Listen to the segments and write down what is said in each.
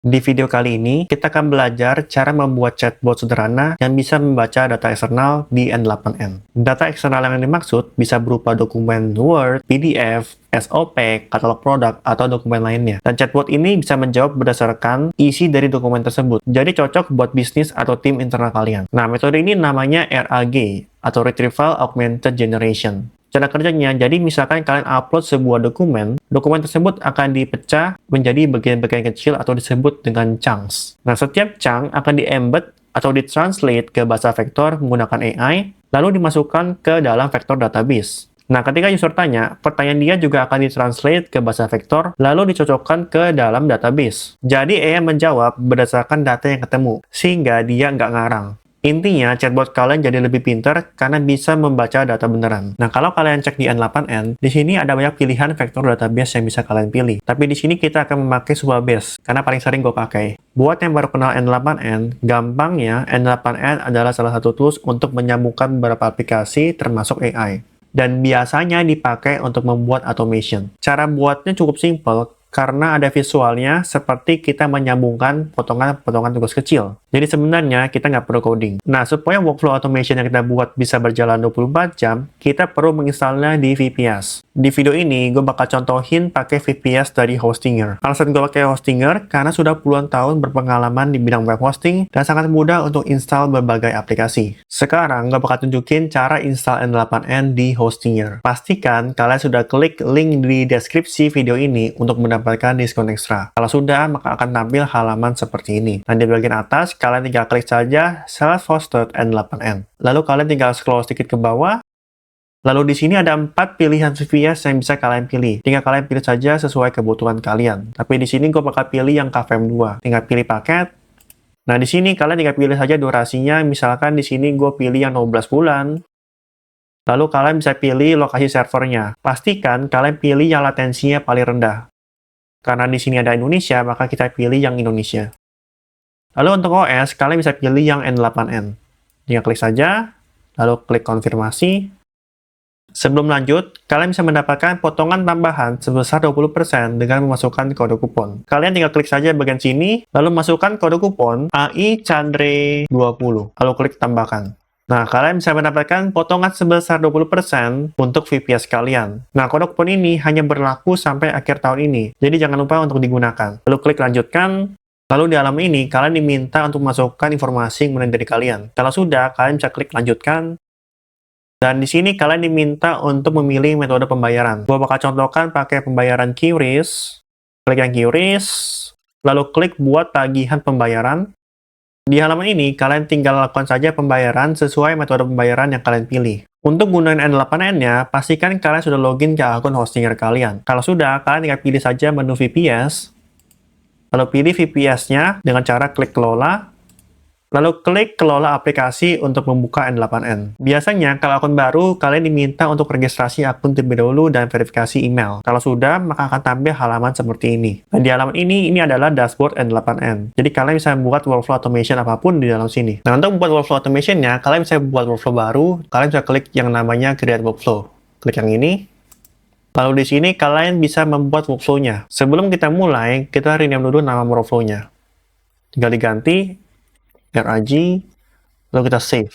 Di video kali ini, kita akan belajar cara membuat chatbot sederhana yang bisa membaca data eksternal di N8N. Data eksternal yang dimaksud bisa berupa dokumen Word, PDF, SOP, katalog produk, atau dokumen lainnya. Dan chatbot ini bisa menjawab berdasarkan isi dari dokumen tersebut. Jadi cocok buat bisnis atau tim internal kalian. Nah, metode ini namanya RAG, atau Retrieval Augmented Generation. Cara kerjanya, jadi misalkan kalian upload sebuah dokumen tersebut akan dipecah menjadi bagian-bagian kecil atau disebut dengan chunks. Nah, setiap chunk akan di-embed atau ditranslate ke bahasa vektor menggunakan AI, lalu dimasukkan ke dalam vektor database. Nah, ketika user tanya, pertanyaan dia juga akan ditranslate ke bahasa vektor, lalu dicocokkan ke dalam database. Jadi, AI menjawab berdasarkan data yang ketemu, sehingga dia nggak ngarang. Intinya, chatbot kalian jadi lebih pintar karena bisa membaca data beneran. Nah, kalau kalian cek di N8N, di sini ada banyak pilihan vektor database yang bisa kalian pilih. Tapi di sini kita akan memakai sebuah base, karena paling sering gue pakai. Buat yang baru kenal N8N, gampangnya N8N adalah salah satu tools untuk menyambungkan beberapa aplikasi termasuk AI. Dan biasanya dipakai untuk membuat automation. Cara buatnya cukup simple, karena ada visualnya seperti kita menyambungkan potongan-potongan tugas kecil. Jadi sebenarnya kita nggak perlu coding. Nah, supaya workflow automation yang kita buat bisa berjalan 24 jam, kita perlu menginstalnya di VPS. Di video ini, gue bakal contohin pakai VPS dari Hostinger. Alasan gue pakai Hostinger karena sudah puluhan tahun berpengalaman di bidang web hosting dan sangat mudah untuk install berbagai aplikasi. Sekarang, gue bakal tunjukin cara install N8N di Hostinger. Pastikan kalian sudah klik link di deskripsi video ini untuk mendapatkan diskon ekstra. Kalau sudah, maka akan tampil halaman seperti ini. Dan di bagian atas, kalian tinggal klik saja self-hosted N8N. Lalu kalian tinggal scroll sedikit ke bawah. Lalu di sini ada 4 pilihan VPS yang bisa kalian pilih. Tinggal kalian pilih saja sesuai kebutuhan kalian. Tapi di sini gue bakal pilih yang KVM2. Tinggal pilih paket. Nah, di sini kalian tinggal pilih saja durasinya. Misalkan di sini gue pilih yang 12 bulan. Lalu kalian bisa pilih lokasi servernya. Pastikan kalian pilih yang latensinya paling rendah. Karena di sini ada Indonesia, maka kita pilih yang Indonesia. Lalu untuk OS, kalian bisa pilih yang N8N. Tinggal klik saja, lalu klik konfirmasi. Sebelum lanjut, kalian bisa mendapatkan potongan tambahan sebesar 20% dengan memasukkan kode kupon. Kalian tinggal klik saja bagian sini, lalu masukkan kode kupon AI Chandre 20, lalu klik tambahkan. Nah, kalian bisa mendapatkan potongan sebesar 20% untuk VPS kalian. Nah, kode kupon ini hanya berlaku sampai akhir tahun ini, jadi jangan lupa untuk digunakan. Lalu klik lanjutkan. Lalu di halaman ini, kalian diminta untuk masukkan informasi yang mulai dari kalian. Kalau sudah, kalian bisa klik lanjutkan. Dan di sini kalian diminta untuk memilih metode pembayaran. Gue bakal contohkan pakai pembayaran QRIS. Klik yang QRIS, lalu klik buat tagihan pembayaran. Di halaman ini, kalian tinggal lakukan saja pembayaran sesuai metode pembayaran yang kalian pilih. Untuk gunain N8N-nya, pastikan kalian sudah login ke akun Hostinger kalian. Kalau sudah, kalian tinggal pilih saja menu VPS, lalu pilih VPS-nya dengan cara klik kelola, lalu klik kelola aplikasi untuk membuka N8N. Biasanya, kalau akun baru, kalian diminta untuk registrasi akun terlebih dahulu dan verifikasi email. Kalau sudah, maka akan tampil halaman seperti ini. Dan di halaman ini adalah dashboard N8N. Jadi, kalian bisa membuat workflow automation apapun di dalam sini. Nah, untuk membuat workflow automation-nya, kalian bisa buat workflow baru, kalian bisa klik yang namanya Create Workflow. Klik yang ini. Lalu di sini, kalian bisa membuat workflow-nya. Sebelum kita mulai, kita rename dulu nama workflow-nya. Tinggal diganti RAG, lalu kita save.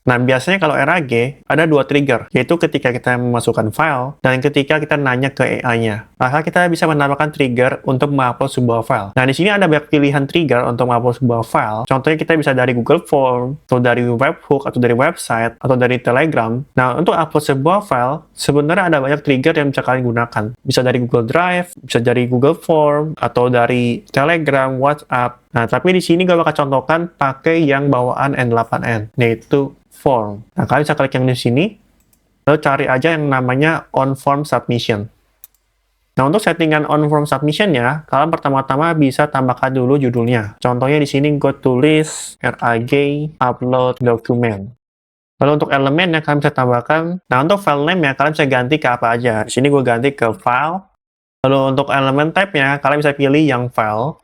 Nah, biasanya kalau RAG, ada 2 trigger, yaitu ketika kita memasukkan file, dan ketika kita nanya ke AI-nya. Maka kita bisa menambahkan trigger untuk mengupload sebuah file. Nah, di sini ada banyak pilihan trigger untuk mengupload sebuah file. Contohnya kita bisa dari Google Form, atau dari webhook, atau dari website, atau dari Telegram. Nah, untuk upload sebuah file, sebenarnya ada banyak trigger yang bisa kalian gunakan. Bisa dari Google Drive, bisa dari Google Form, atau dari Telegram, WhatsApp. Nah, tapi di sini gue bakal contohkan pakai yang bawaan N8N, yaitu form. Nah, kalian bisa klik yang di sini, lalu cari aja yang namanya on form submission. Nah, untuk settingan on form submission-nya, kalian pertama-tama bisa tambahkan dulu judulnya. Contohnya di sini gue tulis RAG upload document. Lalu untuk elemennya kalian bisa tambahkan. Nah, untuk file name-nya kalian bisa ganti ke apa aja. Di sini gue ganti ke file. Lalu untuk elemen type-nya kalian bisa pilih yang file.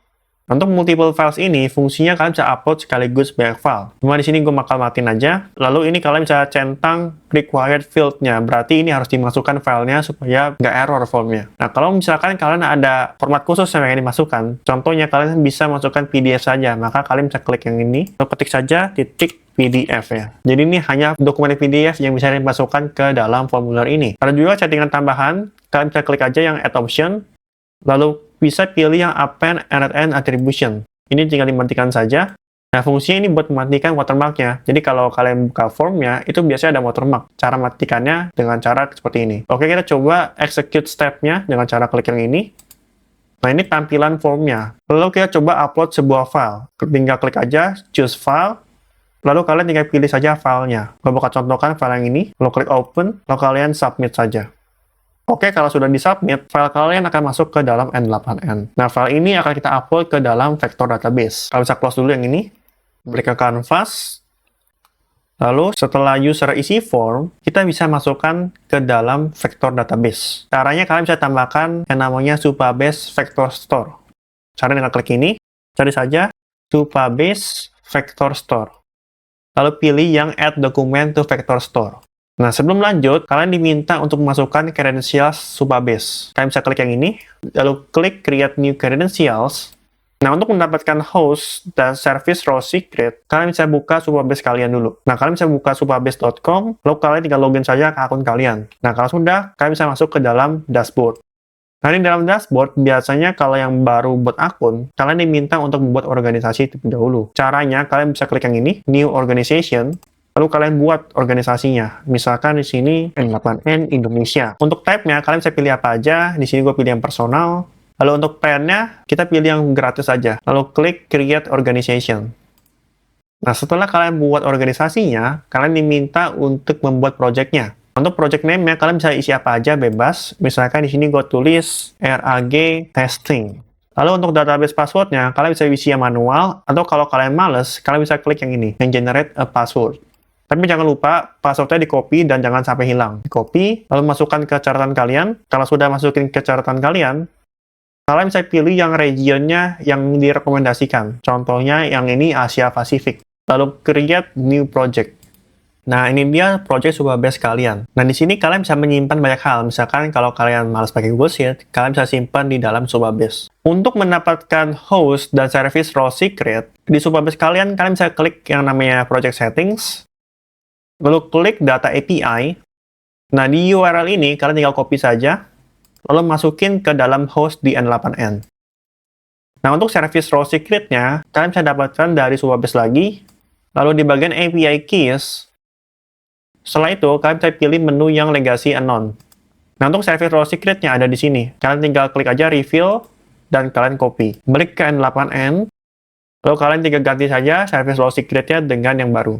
Untuk multiple files ini, fungsinya kalian bisa upload sekaligus banyak file. Cuma di sini gue bakal matiin aja. Lalu ini kalian bisa centang required field-nya. Berarti ini harus dimasukkan filenya supaya nggak error formnya. Nah, kalau misalkan kalian ada format khusus yang ingin dimasukkan, contohnya kalian bisa masukkan PDF saja. Maka kalian bisa klik yang ini, lalu ketik saja titik PDF ya. Jadi ini hanya dokumen PDF yang bisa dimasukkan ke dalam formulir ini. Ada juga settingan tambahan, kalian bisa klik aja yang Add Option, lalu bisa pilih yang Append and Attribution. Ini tinggal dimatikan saja. Nah, fungsinya ini buat mematikan watermarknya. Jadi kalau kalian buka formnya, itu biasanya ada watermark. Cara mematikannya dengan cara seperti ini. Oke, kita coba execute step-nya dengan cara klik yang ini. Nah, ini tampilan formnya. Lalu kita coba upload sebuah file. Tinggal klik aja, choose file. Lalu kalian tinggal pilih saja filenya. Gue bakal contohkan file yang ini. Lalu klik open, lalu kalian submit saja. Oke, kalau sudah disubmit, file kalian akan masuk ke dalam N8N. Nah, file ini akan kita upload ke dalam vector database. Kalau bisa close dulu yang ini, balik ke canvas. Lalu, setelah user isi form, kita bisa masukkan ke dalam vector database. Caranya, kalian bisa tambahkan yang namanya Supabase Vector Store. Cara dengan klik ini, cari saja Supabase Vector Store. Lalu pilih yang Add Document to Vector Store. Nah, sebelum lanjut, kalian diminta untuk memasukkan credentials Supabase. Kalian bisa klik yang ini, lalu klik Create New Credentials. Nah, untuk mendapatkan host dan service role secret, kalian bisa buka Supabase kalian dulu. Nah, kalian bisa buka supabase.com, lalu kalian tinggal login saja ke akun kalian. Nah, kalau sudah, kalian bisa masuk ke dalam dashboard. Nah, di dalam dashboard, biasanya kalau yang baru buat akun, kalian diminta untuk membuat organisasi terlebih dahulu. Caranya, kalian bisa klik yang ini, New Organization, lalu kalian buat organisasinya. Misalkan di sini N8N Indonesia. Untuk type-nya, kalian bisa pilih apa aja. Di sini gue pilih yang personal. Lalu untuk plan-nya, kita pilih yang gratis saja. Lalu klik Create Organization. Nah, setelah kalian buat organisasinya, kalian diminta untuk membuat project-nya. Untuk project name-nya, kalian bisa isi apa aja bebas. Misalkan di sini gue tulis RAG Testing. Lalu untuk database password-nya, kalian bisa isi yang manual, atau kalau kalian males, kalian bisa klik yang ini, yang Generate a Password. Tapi jangan lupa, password-nya di-copy dan jangan sampai hilang. Di-copy, lalu masukkan ke catatan kalian. Kalau sudah masukin ke catatan kalian, kalian bisa pilih yang regionnya yang direkomendasikan. Contohnya yang ini Asia Pasifik. Lalu create new project. Nah, ini dia project Supabase kalian. Nah, di sini kalian bisa menyimpan banyak hal. Misalkan kalau kalian malas pakai Google Sheet, kalian bisa simpan di dalam Supabase. Untuk mendapatkan host dan service role secret, di Supabase kalian bisa klik yang namanya project settings. Lalu klik Data API. Nah, di URL ini, kalian tinggal copy saja, lalu masukin ke dalam host di N8N. Nah, untuk service role secret-nya, kalian bisa dapatkan dari Supabase lagi, lalu di bagian API keys, setelah itu, kalian bisa pilih menu yang legacy unknown. Nah, untuk service role secret-nya ada di sini. Kalian tinggal klik aja refill, dan kalian copy. Balik ke N8N, lalu kalian tinggal ganti saja service role secret-nya dengan yang baru.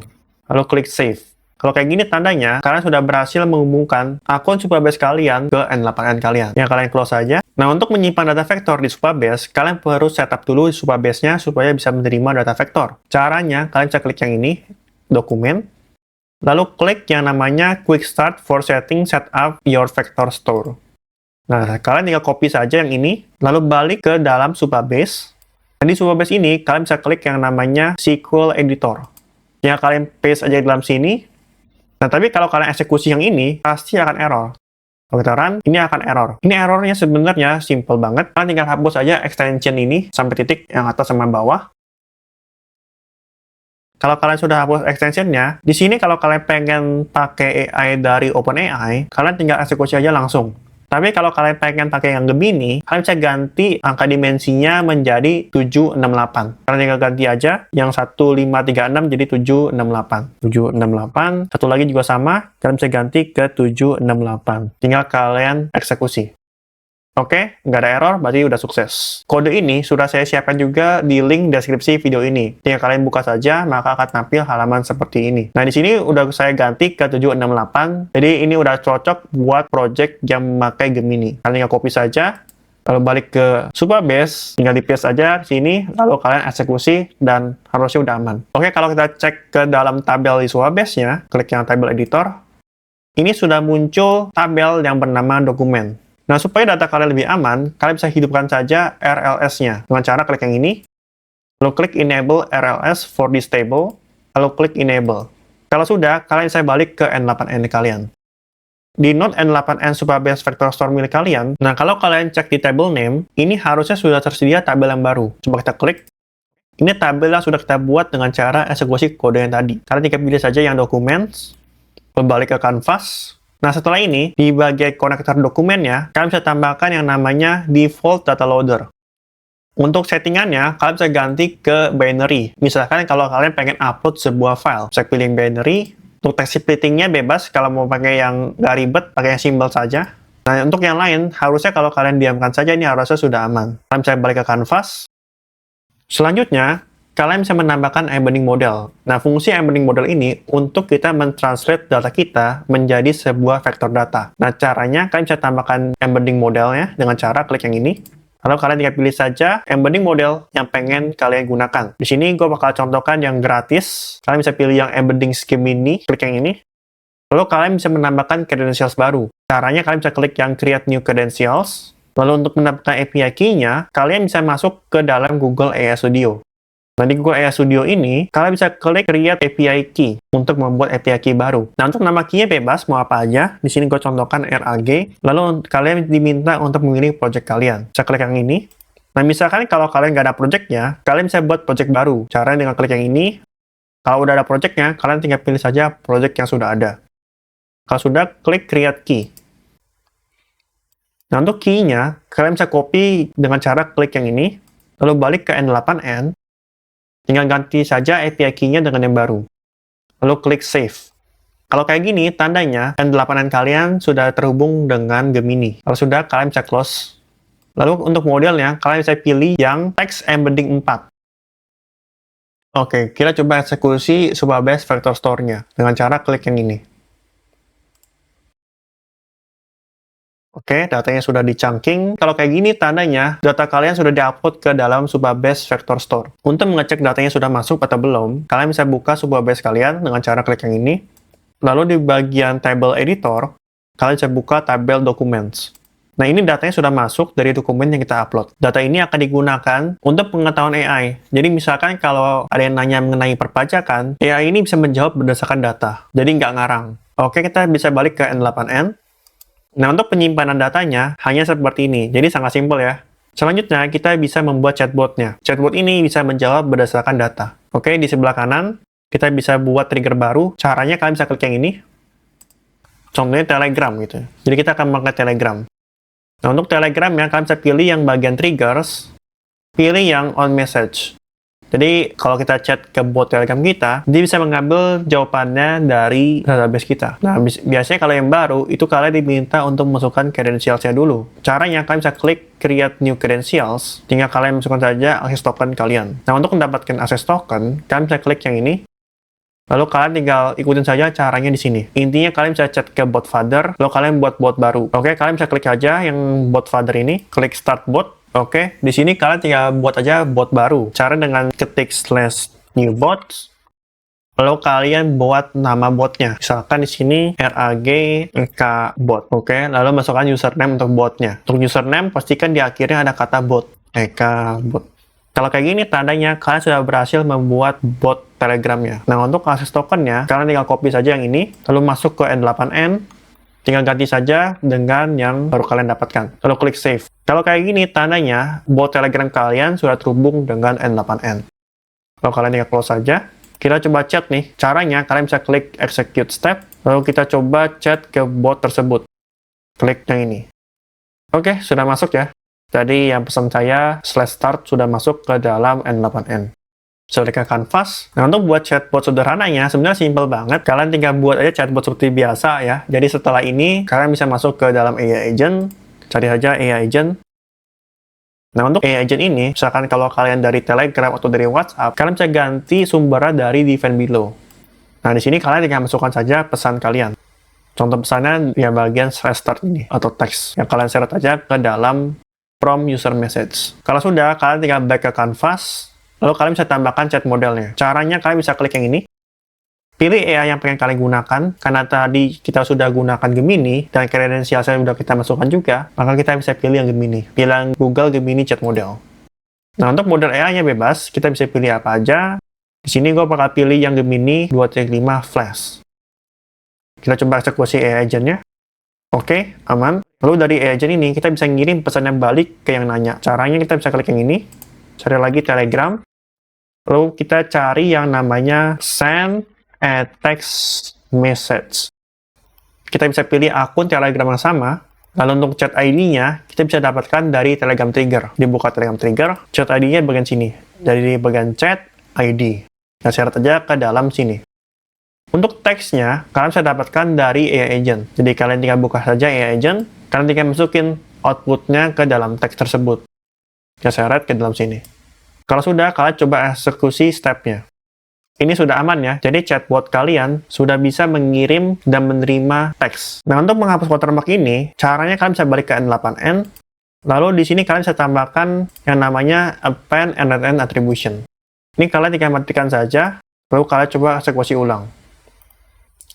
Lalu klik save. Kalau kayak gini tandanya, kalian sudah berhasil menghubungkan akun Supabase kalian ke N8N kalian. Yang kalian close saja. Nah, untuk menyimpan data vektor di Supabase, kalian perlu setup dulu Supabase-nya supaya bisa menerima data vektor. Caranya, kalian bisa klik yang ini, dokumen, lalu klik yang namanya Quick Start for Setting Setup Your Vector Store. Nah, kalian tinggal copy saja yang ini, lalu balik ke dalam Supabase. Dan di Supabase ini, kalian bisa klik yang namanya SQL Editor. Yang kalian paste aja di dalam sini. Nah, tapi kalau kalian eksekusi yang ini, pasti akan error. Kalau kita run, ini akan error. Ini errornya sebenarnya simple banget. Kalian tinggal hapus aja extension ini sampai titik yang atas sama bawah. Kalau kalian sudah hapus extensionnya, di sini kalau kalian pengen pakai AI dari OpenAI, kalian tinggal eksekusi aja langsung. Tapi kalau kalian pengen pakai yang Gemini, kalian bisa ganti angka dimensinya menjadi 768. Kalian tinggal ganti aja yang 1536 jadi 768. 768. Satu lagi juga sama, kalian bisa ganti ke 768. Tinggal kalian eksekusi. Oke, nggak ada error, berarti udah sukses. Kode ini sudah saya siapkan juga di link deskripsi video ini. Tinggal kalian buka saja, maka akan tampil halaman seperti ini. Nah, di sini udah saya ganti ke 768, jadi ini udah cocok buat project yang memakai Gemini. Kalian tinggal copy saja, lalu balik ke Supabase, tinggal di-paste aja di sini, lalu kalian eksekusi, dan harusnya udah aman. Oke, kalau kita cek ke dalam tabel di Supabase-nya, klik yang tabel editor, ini sudah muncul tabel yang bernama dokumen. Nah, supaya data kalian lebih aman, kalian bisa hidupkan saja RLS-nya. Dengan cara klik yang ini, lalu klik Enable RLS for this table, lalu klik Enable. Kalau sudah, kalian bisa balik ke N8N kalian. Di node N8N Supabase Vector Store milik kalian, nah kalau kalian cek di table name, ini harusnya sudah tersedia tabel yang baru. Coba kita klik. Ini tabel yang sudah kita buat dengan cara eksekusi kode yang tadi. Kalian tinggal pilih saja yang Documents, balik ke Canvas. Nah, setelah ini, di bagian konektor dokumennya, kalian bisa tambahkan yang namanya Default Data Loader. Untuk settingannya, kalian bisa ganti ke binary. Misalkan kalau kalian pengen upload sebuah file, bisa pilih binary. Untuk text splittingnya bebas, kalau mau pakai yang nggak ribet, pakai yang simple saja. Nah, untuk yang lain, harusnya kalau kalian diamkan saja, ini harusnya sudah aman. Kalian bisa balik ke Canvas. Selanjutnya, kalian bisa menambahkan embedding model. Nah, fungsi embedding model ini untuk kita mentranslate data kita menjadi sebuah vektor data. Nah, caranya kalian bisa tambahkan embedding modelnya dengan cara klik yang ini. Lalu kalian tinggal pilih saja embedding model yang pengen kalian gunakan. Di sini gue bakal contohkan yang gratis. Kalian bisa pilih yang embedding scheme ini, klik yang ini. Lalu kalian bisa menambahkan credentials baru. Caranya kalian bisa klik yang create new credentials. Lalu untuk menambahkan API key-nya, kalian bisa masuk ke dalam Google AI Studio. Nah, di Google AI Studio ini, kalian bisa klik Create API Key untuk membuat API Key baru. Nah, untuk nama key-nya bebas, mau apa aja. Di sini gue contohkan RAG. Lalu, kalian diminta untuk memilih project kalian. Bisa klik yang ini. Nah, misalkan kalau kalian nggak ada project-nya, kalian bisa buat project baru. Caranya dengan klik yang ini. Kalau udah ada project-nya, kalian tinggal pilih saja project yang sudah ada. Kalau sudah, klik Create Key. Nah, untuk key-nya, kalian bisa copy dengan cara klik yang ini. Lalu balik ke N8N. Tinggal ganti saja API key-nya dengan yang baru. Lalu klik Save. Kalau kayak gini, tandanya N8N kalian sudah terhubung dengan Gemini. Kalau sudah, kalian bisa close. Lalu untuk modelnya, kalian bisa pilih yang Text Embedding 4. Oke, kita coba eksekusi Supabase Vector Store-nya dengan cara klik yang ini. Oke, datanya sudah di-chunking. Kalau kayak gini, tandanya data kalian sudah di-upload ke dalam Supabase Vector Store. Untuk mengecek datanya sudah masuk atau belum, kalian bisa buka Supabase kalian dengan cara klik yang ini. Lalu di bagian Table Editor, kalian bisa buka tabel Documents. Nah, ini datanya sudah masuk dari dokumen yang kita upload. Data ini akan digunakan untuk pengetahuan AI. Jadi, misalkan kalau ada yang nanya mengenai perpajakan, AI ini bisa menjawab berdasarkan data. Jadi, nggak ngarang. Oke, kita bisa balik ke N8N. Nah, untuk penyimpanan datanya hanya seperti ini. Jadi sangat simpel ya. Selanjutnya, kita bisa membuat chatbot-nya. Chatbot ini bisa menjawab berdasarkan data. Oke, di sebelah kanan, kita bisa buat trigger baru. Caranya kalian bisa klik yang ini. Contohnya Telegram gitu. Jadi kita akan memakai Telegram. Nah, untuk Telegram ya, kalian bisa pilih yang bagian triggers. Pilih yang on message. Jadi, kalau kita chat ke bot Telegram kita, dia bisa mengambil jawabannya dari database kita. Nah, biasanya kalau yang baru, itu kalian diminta untuk memasukkan credentials-nya dulu. Caranya, kalian bisa klik Create New Credentials, tinggal kalian masukkan saja akses token kalian. Nah, untuk mendapatkan akses token, kalian bisa klik yang ini. Lalu kalian tinggal ikutin saja caranya di sini. Intinya kalian bisa chat ke bot father, lalu kalian buat bot baru. Oke, kalian bisa klik aja yang bot father ini, klik Start Bot. Oke, di sini kalian tinggal buat aja bot baru. Cara dengan ketik /new bots, lalu kalian buat nama botnya. Misalkan di sini RAGK bot. Oke, lalu masukkan username untuk botnya. Untuk username, pastikan di akhirnya ada kata bot. Bot. Kalau kayak gini, tandanya kalian sudah berhasil membuat bot Telegramnya. Nah, untuk akses tokennya, kalian tinggal copy saja yang ini, lalu masuk ke N8N, tinggal ganti saja dengan yang baru kalian dapatkan. Lalu klik Save. Kalau kayak gini, tandanya bot Telegram kalian sudah terhubung dengan N8N. Lalu kalian tinggal close saja. Kita coba chat nih. Caranya, kalian bisa klik Execute Step. Lalu kita coba chat ke bot tersebut. Klik yang ini. Oke, sudah masuk ya. Jadi yang pesan saya, /start sudah masuk ke dalam N8N. Sesuai Canvas. Nah, untuk buat chatbot sederhananya, sebenarnya simple banget. Kalian tinggal buat aja chatbot seperti biasa ya. Jadi setelah ini, kalian bisa masuk ke dalam AI Agent. Cari saja AI Agent. Nah, untuk AI Agent ini, misalkan kalau kalian dari Telegram atau dari WhatsApp, kalian bisa ganti sumbernya dari event below. Nah, di sini kalian tinggal masukkan saja pesan kalian. Contoh pesannya di bagian /start ini, atau teks. Yang kalian seret aja ke dalam from user message. Kalau sudah, kalian tinggal back ke Canvas. Lalu kalian bisa tambahkan chat modelnya. Caranya kalian bisa klik yang ini. Pilih AI yang pengen kalian gunakan. Karena tadi kita sudah gunakan Gemini, dan credentials sudah kita masukkan juga, maka kita bisa pilih yang Gemini. Pilih Google Gemini Chat Model. Nah, untuk model AI-nya bebas, kita bisa pilih apa aja. Di sini gue bakal pilih yang Gemini 2.5 Flash. Kita coba eksekusi AI agent-nya. Oke, aman. Lalu dari AI agent ini, kita bisa ngirim pesannya balik ke yang nanya. Caranya kita bisa klik yang ini, cari lagi Telegram, lalu kita cari yang namanya Send a Text Message. Kita bisa pilih akun Telegram yang sama, lalu untuk chat ID-nya, kita bisa dapatkan dari Telegram Trigger. Dibuka Telegram Trigger, chat ID-nya bagian sini. Dari bagian chat ID. Nah, syarat aja ke dalam sini. Untuk teksnya, kalian bisa dapatkan dari AI Agent. Jadi, kalian tinggal buka saja AI Agent, kalian tinggal masukin outputnya ke dalam teks tersebut. Ya, seret ke dalam sini. Kalau sudah, kalian coba eksekusi stepnya. Ini sudah aman ya, jadi chatbot kalian sudah bisa mengirim dan menerima teks. Nah, untuk menghapus watermark ini, caranya kalian bisa balik ke N8N, lalu di sini kalian bisa tambahkan yang namanya append N8N attribution. Ini kalian tinggal matikan saja, lalu kalian coba eksekusi ulang.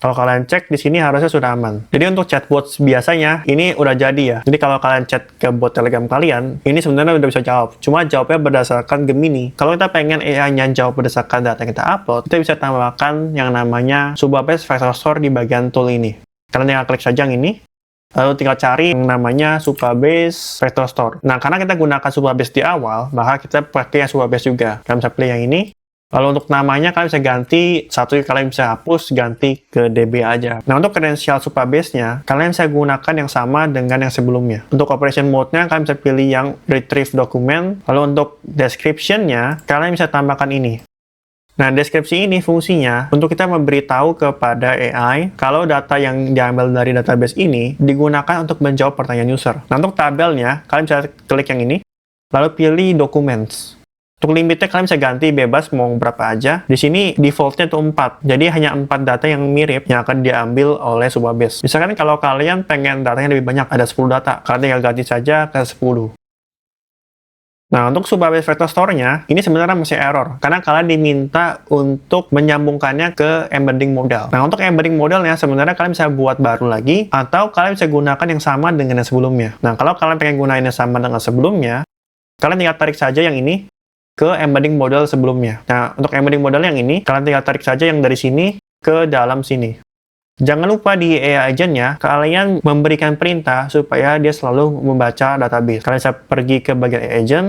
Kalau kalian cek di sini harusnya sudah aman. Jadi untuk chatbot biasanya ini udah jadi ya. Jadi kalau kalian chat ke bot Telegram kalian, ini sebenarnya udah bisa jawab. Cuma jawabnya berdasarkan Gemini. Kalau kita pengen AI-nya jawab berdasarkan data yang kita upload, kita bisa tambahkan yang namanya Supabase Vector Store di bagian tool ini. Kalian tinggal klik saja yang ini, lalu tinggal cari yang namanya Supabase Vector Store. Nah, karena kita gunakan Supabase di awal, maka kita pakai yang Supabase juga. Kalian bisa pilih yang ini. Lalu untuk namanya kalian bisa ganti, satu kalian bisa hapus, ganti ke DB aja. Nah, untuk kredensial Supabase-nya, kalian bisa gunakan yang sama dengan yang sebelumnya. Untuk operation mode-nya, kalian bisa pilih yang retrieve document. Lalu untuk description-nya, kalian bisa tambahkan ini. Nah, deskripsi ini fungsinya untuk kita memberitahu kepada AI kalau data yang diambil dari database ini digunakan untuk menjawab pertanyaan user. Nah, untuk tabelnya, kalian bisa klik yang ini, lalu pilih documents. Untuk limitnya kalian bisa ganti bebas mau berapa aja. Di sini defaultnya itu 4. Jadi hanya 4 data yang mirip yang akan diambil oleh Supabase. Misalkan kalau kalian pengen datanya lebih banyak, ada 10 data. Kalian tinggal ganti saja ke 10. Nah, untuk Supabase Vector Store-nya, ini sebenarnya masih error. Karena kalian diminta untuk menyambungkannya ke embedding model. Nah, untuk embedding modelnya, sebenarnya kalian bisa buat baru lagi, atau kalian bisa gunakan yang sama dengan yang sebelumnya. Nah, kalau kalian pengen gunain yang sama dengan sebelumnya, kalian tinggal tarik saja yang ini ke embedding model sebelumnya. Nah, untuk embedding model yang ini, kalian tinggal tarik saja yang dari sini ke dalam sini. Jangan lupa di AI agent-nya, kalian memberikan perintah supaya dia selalu membaca database. Kalian bisa pergi ke bagian AI agent,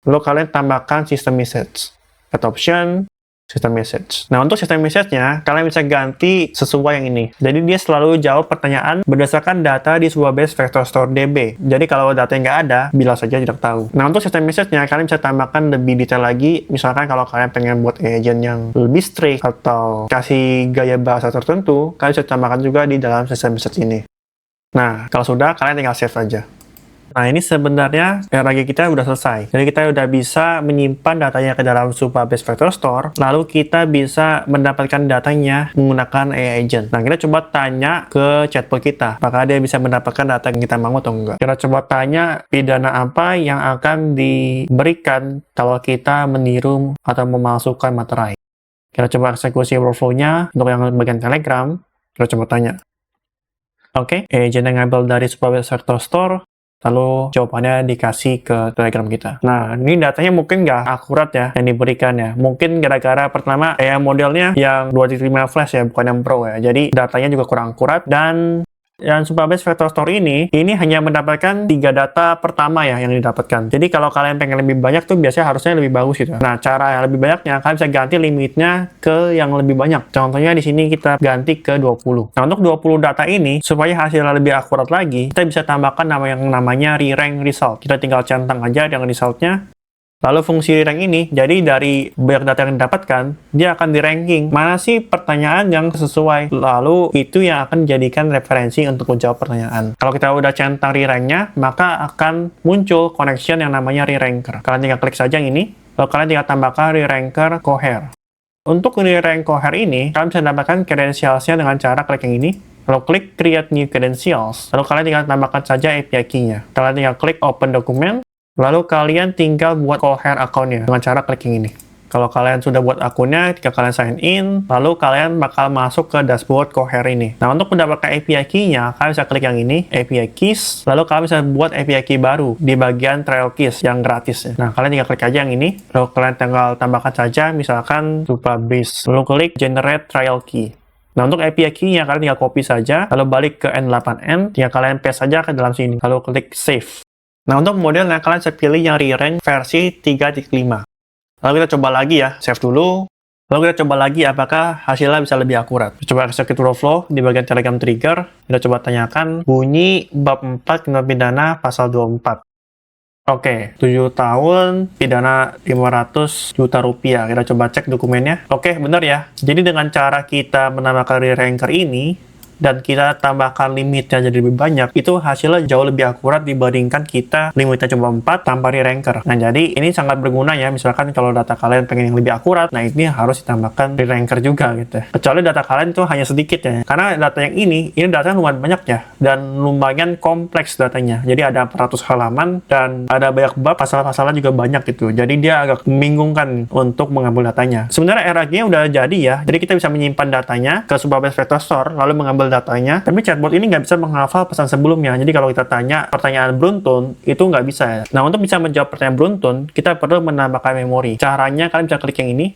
lalu kalian tambahkan system message. Add option, system message. Nah, untuk system message-nya, kalian bisa ganti sesuai yang ini. Jadi, dia selalu jawab pertanyaan berdasarkan data di Supabase Vector Store DB. Jadi, kalau data yang nggak ada, bilang saja tidak tahu. Nah, untuk system message-nya, kalian bisa tambahkan lebih detail lagi. Misalkan kalau kalian pengen buat agent yang lebih strict atau kasih gaya bahasa tertentu, kalian bisa tambahkan juga di dalam system message ini. Nah, kalau sudah, kalian tinggal save aja. Nah, ini sebenarnya RAG kita udah selesai. Jadi kita udah bisa menyimpan datanya ke dalam Supabase Vector Store, lalu kita bisa mendapatkan datanya menggunakan AI Agent. Nah, kita coba tanya ke chatbot kita, apakah dia bisa mendapatkan data yang kita mau atau enggak. Kita coba tanya pidana apa yang akan diberikan kalau kita meniru atau memalsukan materai. Kita coba eksekusi workflow-nya untuk yang bagian Telegram. Kita coba tanya. Oke, agent yang ngambil dari Supabase Vector Store, lalu jawabannya dikasih ke Telegram kita. Nah, ini datanya mungkin nggak akurat ya yang diberikan ya. Mungkin gara-gara pertama modelnya yang 2.5 Flash ya, bukan yang Pro ya. Jadi datanya juga kurang akurat, dan Supabase Vector Store ini hanya mendapatkan 3 data pertama ya yang didapatkan. Jadi kalau kalian pengen lebih banyak tuh biasanya harusnya lebih bagus gitu. Nah, cara yang lebih banyaknya kalian bisa ganti limitnya ke yang lebih banyak. Contohnya di sini kita ganti ke 20. Nah, untuk 20 data ini supaya hasilnya lebih akurat lagi, kita bisa tambahkan yang namanya re-rank result. Kita tinggal centang aja dengan resultnya. Lalu fungsi rank ini, jadi dari banyak data yang didapatkan, dia akan di-ranking mana sih pertanyaan yang sesuai. Lalu itu yang akan dijadikan referensi untuk menjawab pertanyaan. Kalau kita udah centang re-ranknya, maka akan muncul connection yang namanya re-ranker. Kalian tinggal klik saja yang ini, lalu kalian tinggal tambahkan re-ranker Cohere. Untuk re-rank Cohere ini, kalian bisa tambahkan credentials-nya dengan cara klik yang ini, lalu klik Create New Credentials, lalu kalian tinggal tambahkan saja API key-nya. Kalian tinggal klik Open Document, lalu kalian tinggal buat Cohere account-nya dengan cara klik yang ini. Kalau kalian sudah buat akunnya, ketika kalian sign in, lalu kalian bakal masuk ke dashboard Cohere ini. Nah, untuk mendapatkan API key-nya, kalian bisa klik yang ini, API keys, lalu kalian bisa buat API key baru di bagian trial keys yang gratis. Nah, kalian tinggal klik aja yang ini, lalu kalian tinggal tambahkan saja, misalkan Supra Base, lalu klik generate trial key. Nah, untuk API key-nya, kalian tinggal copy saja, lalu balik ke N8N, tinggal kalian paste saja ke dalam sini, lalu klik save. Nah, untuk modelnya, kalian bisa pilih yang re-rank versi 3.5. Lalu kita coba lagi ya, save dulu. Lalu kita coba lagi apakah hasilnya bisa lebih akurat. Coba execute workflow di bagian Telegram trigger. Kita coba tanyakan bunyi bab 4 tindak pidana pasal 24. Oke, 7 tahun, pidana 500 juta rupiah. Kita coba cek dokumennya. Oke, benar ya. Jadi dengan cara kita menambahkan re-ranker ini, dan kita tambahkan limitnya jadi lebih banyak, itu hasilnya jauh lebih akurat dibandingkan kita limitnya cuma 4 tanpa re-ranker. Nah, jadi ini sangat berguna ya, misalkan kalau data kalian pengen yang lebih akurat, nah ini harus ditambahkan re-ranker juga gitu. Kecuali data kalian itu hanya sedikit ya, karena data yang ini datanya lumayan banyak ya, dan lumayan kompleks datanya. Jadi ada 400 halaman, dan ada banyak bab, pasal-pasalnya juga banyak gitu. Jadi dia agak membingungkan untuk mengambil datanya. Sebenarnya RAG-nya udah jadi ya, jadi kita bisa menyimpan datanya ke sebuah base vector store, lalu mengambil datanya, tapi chatbot ini nggak bisa menghafal pesan sebelumnya. Jadi kalau kita tanya pertanyaan beruntun, itu nggak bisa ya. Nah, untuk bisa menjawab pertanyaan beruntun, kita perlu menambahkan memori. Caranya, kalian bisa klik yang ini,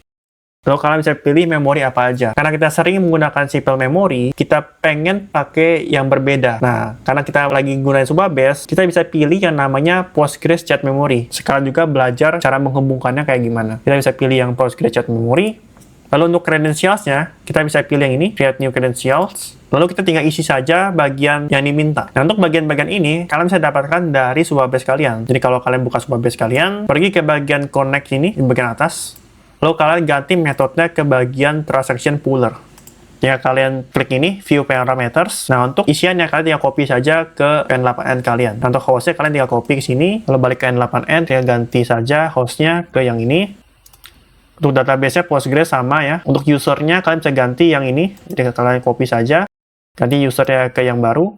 lalu kalian bisa pilih memori apa aja. Karena kita sering menggunakan simple memory, kita pengen pakai yang berbeda. Nah, karena kita lagi gunain sebuah base, kita bisa pilih yang namanya Postgres Chat Memory. Sekarang juga belajar cara menghubungkannya kayak gimana. Kita bisa pilih yang Postgres Chat Memory. Lalu untuk credentials-nya, kita bisa pilih yang ini, Create New Credentials. Lalu kita tinggal isi saja bagian yang diminta. Nah, untuk bagian-bagian ini, kalian bisa dapatkan dari sebuah base kalian. Jadi kalau kalian buka sebuah base kalian, pergi ke bagian Connect ini, di bagian atas. Lalu kalian ganti metodenya ke bagian Transaction Pooler. Tinggal kalian klik ini, View Parameters. Nah, untuk isiannya, kalian tinggal copy saja ke N8N kalian. Nah, untuk hostnya, kalian tinggal copy ke sini, lalu balik ke N8N, tinggal ganti saja hostnya ke yang ini. Untuk database-nya Postgres sama ya. Untuk user-nya kalian bisa ganti yang ini. Jadi kalian copy saja. Ganti user-nya ke yang baru.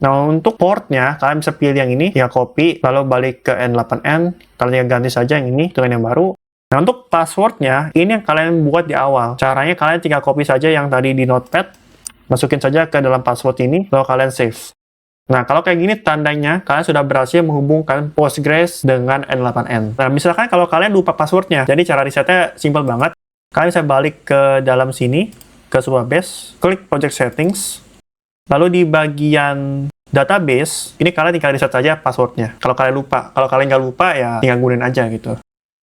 Nah, untuk port-nya kalian bisa pilih yang ini. Tinggal copy, lalu balik ke N8N. Kalian tinggal ganti saja yang ini dengan yang baru. Nah, untuk password-nya, ini yang kalian buat di awal. Caranya kalian tinggal copy saja yang tadi di notepad. Masukin saja ke dalam password ini, lalu kalian save. Nah, kalau kayak gini tandanya kalian sudah berhasil menghubungkan Postgres dengan N8N. Nah, misalkan kalau kalian lupa passwordnya, jadi cara resetnya simple banget. Kalian bisa balik ke dalam sini, ke sebuah base, klik Project Settings, lalu di bagian Database, ini kalian tinggal reset saja passwordnya. Kalau kalian lupa, kalau kalian nggak lupa ya tinggal gunain aja gitu.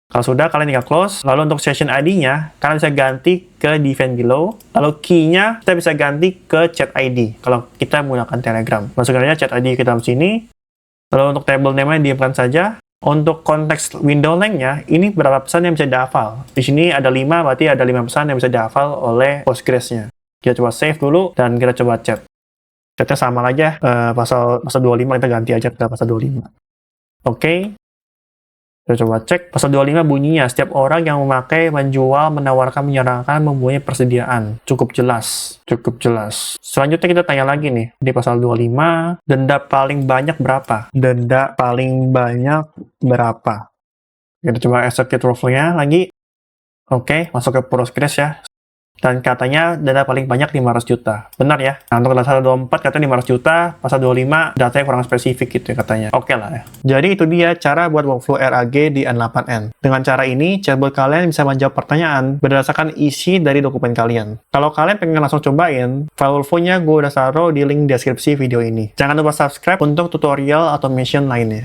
Kalau sudah, kalian tinggal close. Lalu untuk session ID-nya, kalian bisa ganti ke Define Below. Lalu key-nya, kita bisa ganti ke Chat ID. Kalau kita menggunakan Telegram. Masukkan aja Chat ID ke dalam sini. Lalu untuk table name-nya diamkan saja. Untuk konteks window length-nya, ini berapa pesan yang bisa dihafal. Di sini ada 5, berarti ada 5 pesan yang bisa dihafal oleh Postgres-nya. Kita coba save dulu, dan kita coba chat. Chatnya sama aja, pasal 25, kita ganti aja ke pasal 25. Oke. Kita coba cek, pasal 25 bunyinya, setiap orang yang memakai, menjual, menawarkan, menyarankan, mempunyai persediaan. Cukup jelas, cukup jelas. Selanjutnya kita tanya lagi nih, di pasal 25, denda paling banyak berapa? Denda paling banyak berapa? Kita coba execute workflow-nya lagi. Oke, masuk ke Postgres ya. Dan katanya data paling banyak 500 juta. Benar ya? Nah, untuk pasal 24 katanya 500 juta, pasal 25 datanya kurang spesifik gitu ya katanya. Oke lah ya. Jadi itu dia cara buat workflow RAG di N8N. Dengan cara ini, chatbot kalian bisa menjawab pertanyaan berdasarkan isi dari dokumen kalian. Kalau kalian pengen langsung cobain, file workflow-nya gue udah taruh di link deskripsi video ini. Jangan lupa subscribe untuk tutorial automation lainnya.